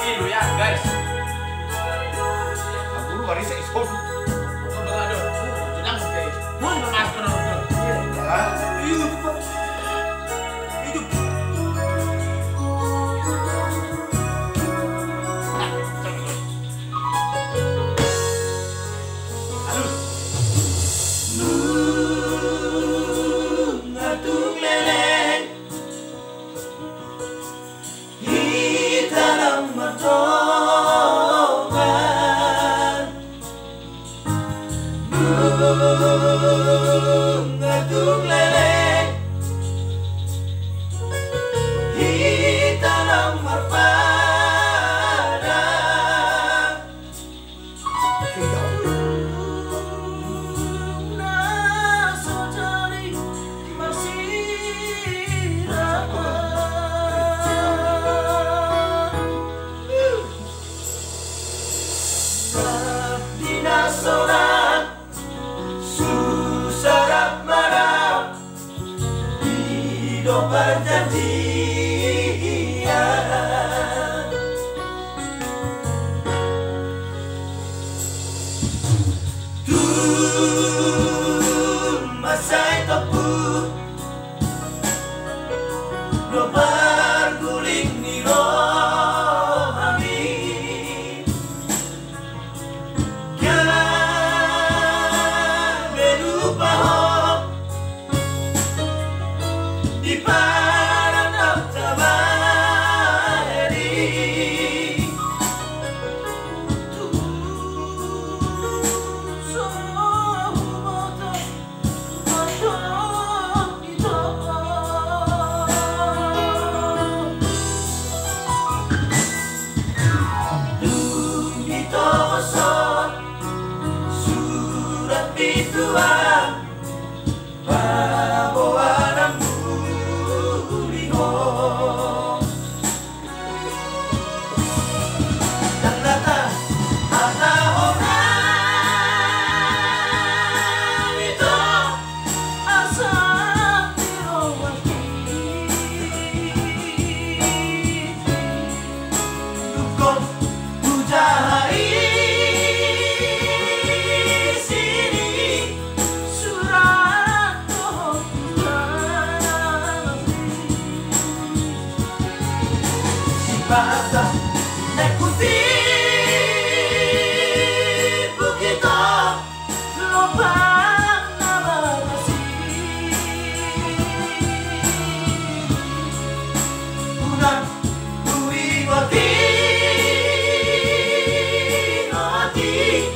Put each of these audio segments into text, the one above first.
Ilu ya guys. Aku lu waris iso. Aduh, sedang guys. Mun mengatur udah. Hidup. Hidup. Ngadung leleng hitam marpada naso jari marsirama abdi nasoran susarap marah hidup perjanjian tuh masai tepu no berguling ni rohani di paranap tabari sohumata mata ito dito masot surat bituan bawa dan datang ada orang itu asal dirawati dukun pujahari sini surat bahasa naik putih begitu lubang nama kasih bulan bui wati hati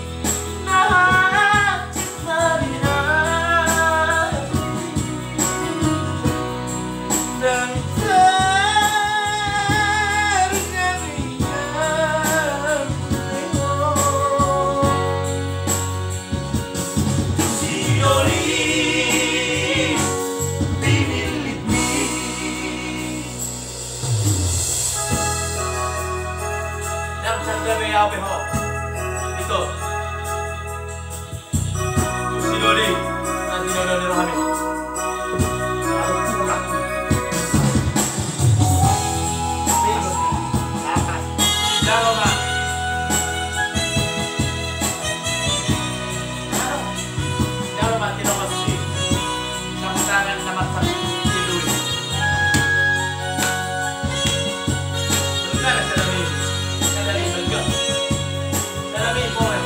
nah cinta dan apa ho? Itu. Sidoli, nanti Dodi Rohami. Jangan Mak. Jangan Mak, tidak masih. Sama tangan sama Sidoli. Bukan ada ini. Ada ini belum. Salamin po eh.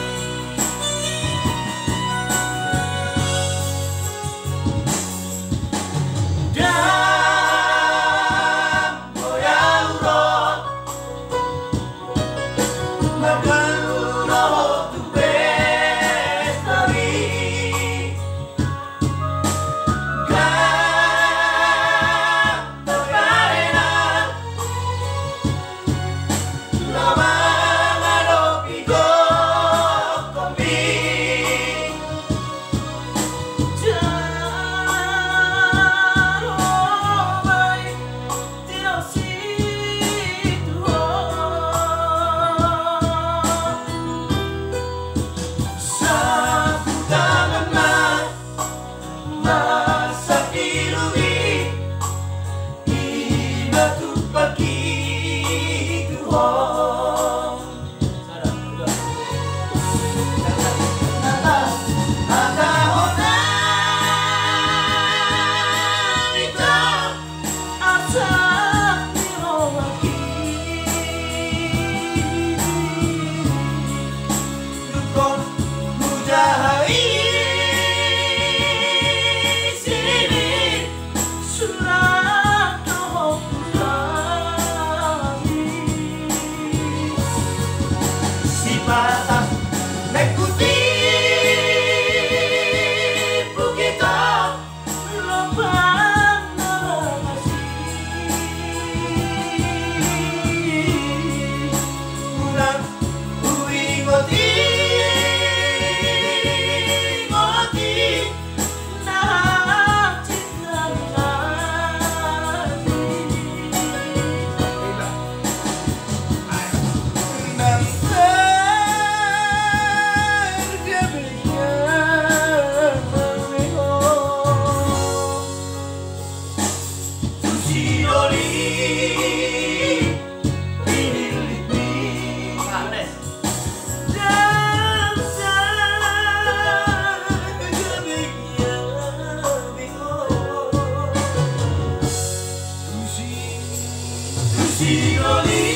Sinoli